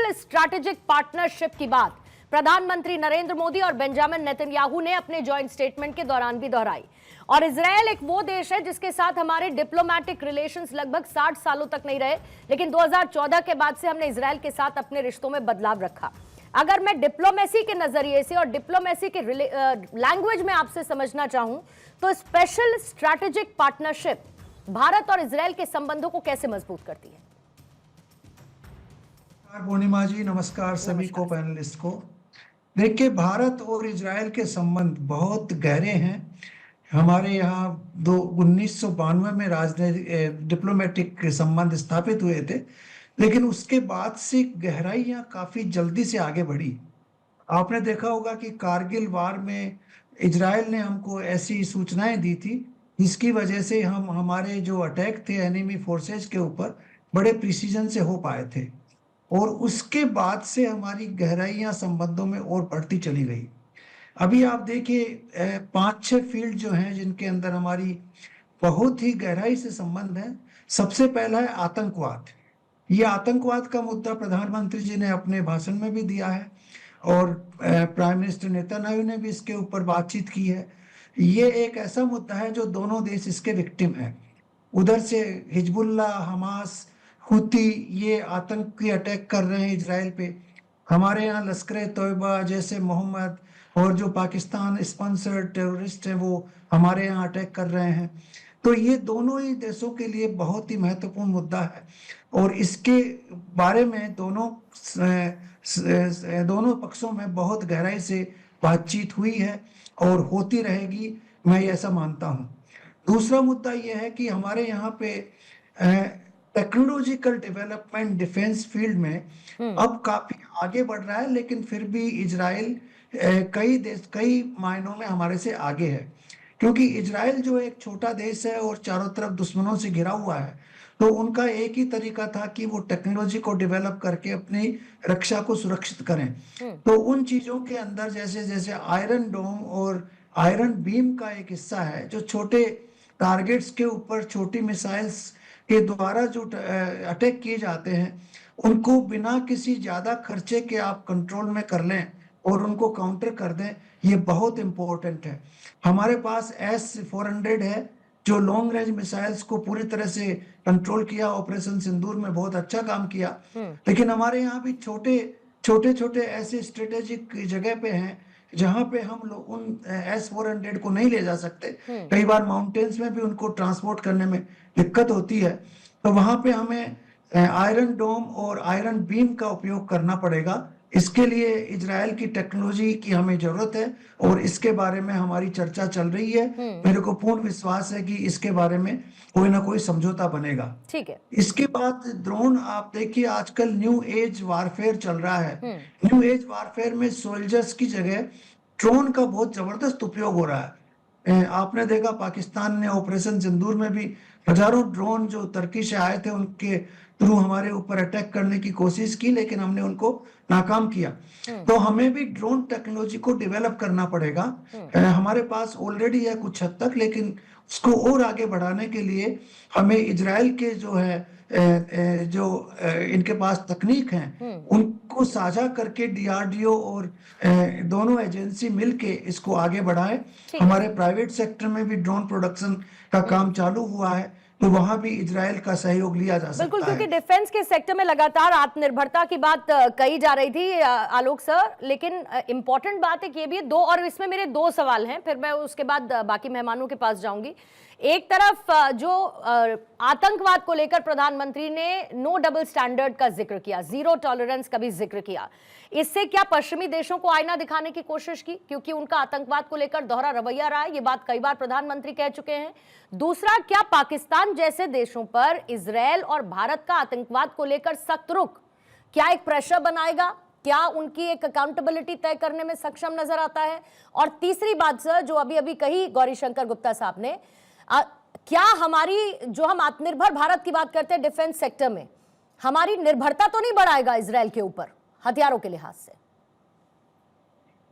Special strategic partnership की बात प्रधानमंत्री नरेंद्र मोदी और बेंजामिन नेतन्याहू ने अपने जॉइंट स्टेटमेंट के दौरान भी दोहराई। और इजरायल एक वो देश है जिसके साथ हमारे डिप्लोमेटिक रिलेशंस लगभग 60 सालों तक नहीं रहे, लेकिन 2014 के बाद से हमने इजरायल के साथ अपने रिश्तों में बदलाव रखा। अगर मैं डिप्लोमेसी के नजरिए से और डिप्लोमेसी के लैंग्वेज में आपसे समझना चाहूं तो स्पेशल स्ट्रैटेजिक पार्टनरशिप भारत और इजरायल के संबंधों को कैसे मजबूत करती है? पूर्णिमा जी नमस्कार सभी को, पैनलिस्ट को। देखिए, भारत और इजरायल के संबंध बहुत गहरे हैं। हमारे यहाँ 1992 में राजनीतिक डिप्लोमेटिक संबंध स्थापित हुए थे, लेकिन उसके बाद से गहराइयाँ काफी जल्दी से आगे बढ़ी। आपने देखा होगा कि कारगिल वार में इजरायल ने हमको ऐसी सूचनाएं दी थी जिसकी वजह से हम हमारे जो अटैक थे एनिमी फोर्सेज के ऊपर बड़े प्रिसीजन से हो पाए थे, और उसके बाद से हमारी गहराइयां संबंधों में और बढ़ती चली गई। अभी आप देखिए 5-6 फील्ड जो हैं जिनके अंदर हमारी बहुत ही गहराई से संबंध है। सबसे पहला है आतंकवाद। ये आतंकवाद का मुद्दा प्रधानमंत्री जी ने अपने भाषण में भी दिया है और प्राइम मिनिस्टर नेतन्याहू ने भी इसके ऊपर बातचीत की है। ये एक ऐसा मुद्दा है जो दोनों देश इसके विक्टिम हैं। उधर से हिजबुल्ला, हमास, हुती ये आतंकी अटैक कर रहे हैं इजराइल पे। हमारे यहाँ लश्कर तोयबा जैसे मोहम्मद और जो पाकिस्तान स्पॉन्सर्ड टेररिस्ट हैं वो हमारे यहाँ अटैक कर रहे हैं। तो ये दोनों ही देशों के लिए बहुत ही महत्वपूर्ण मुद्दा है और इसके बारे में दोनों पक्षों में बहुत गहराई से बातचीत हुई है और होती रहेगी, मैं ऐसा मानता हूँ। दूसरा मुद्दा यह है कि हमारे यहाँ पे टेक्नोलॉजिकल डेवलपमेंट डिफेंस फील्ड में अब काफी आगे बढ़ रहा है, लेकिन फिर भी इजराइल कई मायनों में हमारे से आगे है, क्योंकि इजराइल जो एक छोटा देश है और चारों तरफ दुश्मनों से घिरा हुआ है, तो उनका एक ही तरीका था कि वो टेक्नोलॉजी को डेवलप करके अपनी रक्षा को सुरक्षित करें। तो उन चीजों के अंदर जैसे जैसे आयरन डोम और आयरन बीम का एक हिस्सा है, जो छोटे टारगेट्स के ऊपर छोटी मिसाइल्स के द्वारा जो अटैक किए जाते हैं उनको बिना किसी ज्यादा खर्चे के आप कंट्रोल में कर लें और उनको काउंटर कर दें, ये बहुत इंपॉर्टेंट है। हमारे पास S-400 है जो लॉन्ग रेंज मिसाइल्स को पूरी तरह से कंट्रोल किया, ऑपरेशन सिंदूर में बहुत अच्छा काम किया। लेकिन हमारे यहाँ भी छोटे ऐसे स्ट्रेटेजिक जगह पे हैं जहां पे हम लोग उन S-400 को नहीं ले जा सकते। कई बार माउंटेन्स में भी उनको ट्रांसपोर्ट करने में दिक्कत होती है, तो वहां पे हमें आयरन डोम और आयरन बीम का उपयोग करना पड़ेगा। इसके लिए इजराइल की टेक्नोलॉजी की हमें जरूरत है और इसके बारे में हमारी चर्चा चल रही है। मेरे को पूर्ण विश्वास है कि इसके बारे में कोई ना कोई समझौता बनेगा। ठीक है। इसके बाद ड्रोन, आप देखिए आजकल न्यू एज वारफेयर चल रहा है। न्यू एज वारफेयर में सोल्जर्स की जगह ड्रोन का बहुत जबरदस्त उपयोग हो रहा है। आपने देखा पाकिस्तान ने ऑपरेशन सिंदूर में भी हजारों ड्रोन जो तुर्की से आए थे उनके थ्रू हमारे ऊपर अटैक करने की कोशिश की, लेकिन हमने उनको नाकाम किया। तो हमें भी ड्रोन टेक्नोलॉजी को डेवलप करना पड़ेगा। हमारे पास ऑलरेडी है कुछ हद तक, लेकिन उसको और आगे बढ़ाने के लिए हमें इजराइल के जो है इनके पास तकनीक हैं उनको साझा करके DRDO और दोनों एजेंसी मिलके इसको आगे बढ़ाएं। हमारे प्राइवेट सेक्टर में भी ड्रोन प्रोडक्शन का काम चालू हुआ है, तो वहां भी इजराइल का सहयोग लिया जा सकता है। बिल्कुल, क्योंकि डिफेंस के सेक्टर में लगातार आत्मनिर्भरता की बात कही जा रही थी आलोक सर, लेकिन इंपॉर्टेंट बात एक ये भी है दो, और इसमें मेरे दो सवाल हैं, फिर मैं उसके बाद बाकी मेहमानों के पास जाऊंगी। एक तरफ जो आतंकवाद को लेकर प्रधानमंत्री ने नो डबल स्टैंडर्ड का जिक्र किया, जीरो टॉलरेंस का भी जिक्र किया, इससे क्या पश्चिमी देशों को आईना दिखाने की कोशिश की, क्योंकि उनका आतंकवाद को लेकर दोहरा रवैया रहा है, ये बात कई बार प्रधानमंत्री कह चुके हैं। दूसरा, क्या पाकिस्तान जैसे देशों पर इजरायल और भारत का आतंकवाद को लेकर सख्त रुख क्या एक प्रेशर बनाएगा, क्या उनकी एक अकाउंटेबिलिटी तय करने में सक्षम नजर आता है? और तीसरी बात सर, जो अभी अभी कही गौरीशंकर गुप्ता साहब ने, क्या हमारी जो हम आत्मनिर्भर भारत की बात करते हैं डिफेंस सेक्टर में, हमारी निर्भरता तो नहीं बढ़ाएगा इजरायल के ऊपर हथियारों के लिहाज से?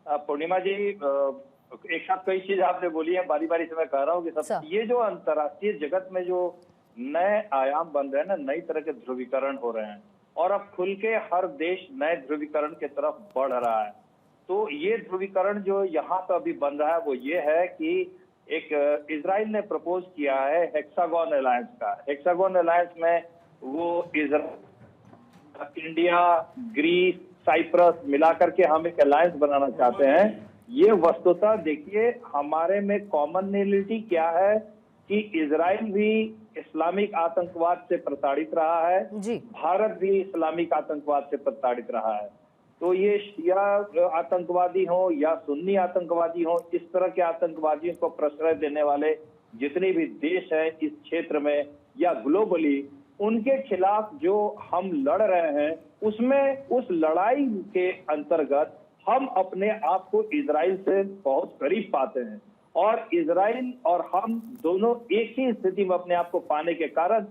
पूर्णिमा जी, एक साथ कई चीज आपने बोली है, बारी बारी से मैं कह रहा हूँ कि सब ये जो अंतर्राष्ट्रीय जगत में जो नए आयाम बन रहे हैं ना, नई तरह के ध्रुवीकरण हो रहे हैं, और अब खुल के हर देश नए ध्रुवीकरण की तरफ बढ़ रहा है। तो ये ध्रुवीकरण जो यहाँ पे अभी बन रहा है वो ये है कि एक इजराइल ने प्रपोज किया है हेक्सागोन अलायंस का। हेक्सागोन अलायंस में वो इंडिया, ग्रीस, साइप्रस मिलाकर के हम एक अलायंस बनाना चाहते हैं। ये वस्तुतः देखिए हमारे में कॉमनलिटी क्या है कि इजराइल भी इस्लामिक आतंकवाद से प्रताड़ित रहा है, जी। भारत भी इस्लामिक आतंकवाद से प्रताड़ित रहा है। तो ये शिया आतंकवादी हो या सुन्नी आतंकवादी हो, इस तरह के आतंकवादियों को प्रश्रय देने वाले जितने भी देश हैं इस क्षेत्र में या ग्लोबली, उनके खिलाफ जो हम लड़ रहे हैं उसमें उस लड़ाई के अंतर्गत हम अपने आप को इजराइल से बहुत करीब पाते हैं और इजराइल और हम दोनों एक ही स्थिति में अपने आप को पाने के कारण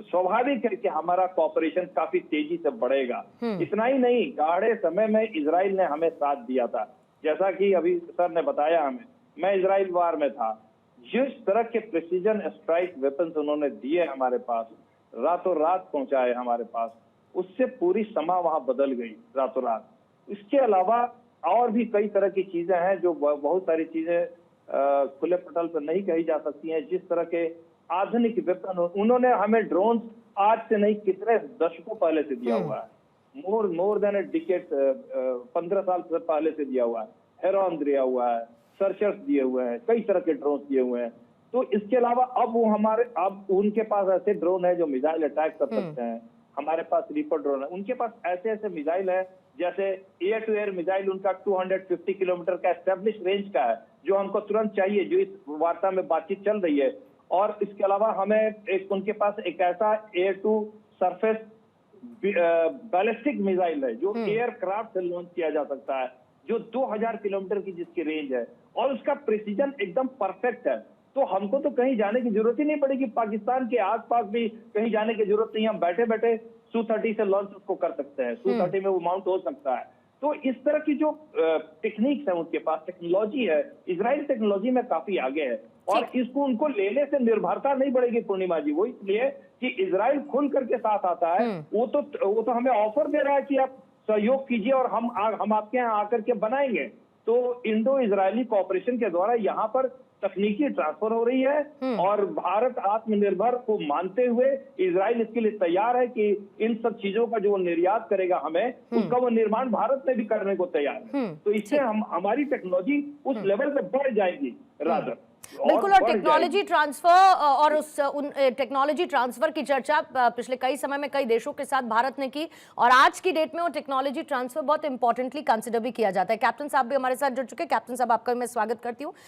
स्वाभाविक है कि हमारा कॉपरेशन काफी तेजी से बढ़ेगा। इतना ही नहीं, गाढ़े समय में इजराइल ने हमें साथ दिया था। जैसा कि अभी सर ने बताया हमें, मैं इजराइल वार में था, जिस तरह के प्रिसीजन स्ट्राइक वेपन्स उन्होंने दिए हमारे पास, रातों रात पहुंचाए हमारे पास, उससे पूरी समा वहां बदल गई रातों रात। इसके अलावा और भी कई तरह की चीजें हैं जो बहुत सारी चीजें खुले पटल पर नहीं कही जा सकती हैं। जिस तरह के आधुनिक वेपन उन्होंने हमें ड्रोन आज से नहीं कितने दशकों पहले से दिया हुआ है, मोर देन ए डिकेड, 15 साल से पहले से दिया हुआ है। हेरॉन दिया हुआ है, सर्चर्स दिए हुए हैं, कई तरह के ड्रोन दिए हुए हैं। तो इसके अलावा अब उनके पास ऐसे ड्रोन है जो मिसाइल अटैक कर सकते हैं। हमारे पास रीपर ड्रोन है, उनके पास ऐसे ऐसे मिसाइल है, जैसे एयर टू एयर मिसाइल उनका 250 किलोमीटर का एस्टेब्लिश रेंज का है जो हमको तुरंत चाहिए, जो इस वार्ता में बातचीत चल रही है। और इसके अलावा हमें उनके पास एक ऐसा air to surface ballistic missile है जो एयरक्राफ्ट से लॉन्च किया जा सकता है, जो 2000 किलोमीटर की जिसकी रेंज है और उसका प्रिसीजन एकदम परफेक्ट है। तो हमको तो कहीं जाने की जरूरत ही नहीं पड़ेगी, पाकिस्तान के आसपास भी कहीं जाने की जरूरत नहीं, हम बैठे बैठे Su-30 से लॉन्च उसको कर सकते हैं, Su-30 में वो माउंट हो सकता है। तो इस तरह की जो टेक्निक्स है उनके पास, टेक्नोलॉजी है, इजराइल टेक्नोलॉजी में काफी आगे है और इसको उनको लेने से निर्भरता नहीं बढ़ेगी पूर्णिमा जी। वो इसलिए कि इजराइल खुल करके साथ आता है, वो तो हमें ऑफर दे रहा है कि आप सहयोग कीजिए और हम आपके यहाँ आकर के बनाएंगे। तो इंडो इजरायली कोऑपरेशन के द्वारा यहाँ पर तकनीकी ट्रांसफर हो रही है और भारत आत्मनिर्भर को मानते हुए इजराइल इसके लिए तैयार है कि इन सब चीजों का जो निर्यात करेगा हमें, उसका वो निर्माण भारत में भी करने को तैयार है। तो इससे हमारी टेक्नोलॉजी उस लेवल पे बढ़ जाएगी रादर। बिल्कुल, और टेक्नोलॉजी ट्रांसफर और उन टेक्नोलॉजी ट्रांसफर की चर्चा पिछले कई समय में कई देशों के साथ भारत ने की और आज की डेट में वो टेक्नोलॉजी ट्रांसफर बहुत इंपॉर्टेंटली कंसिडर भी किया जाता है। कैप्टन साहब भी हमारे साथ जुड़ चुके हैं। कैप्टन साहब, आपका मैं स्वागत करती हूँ।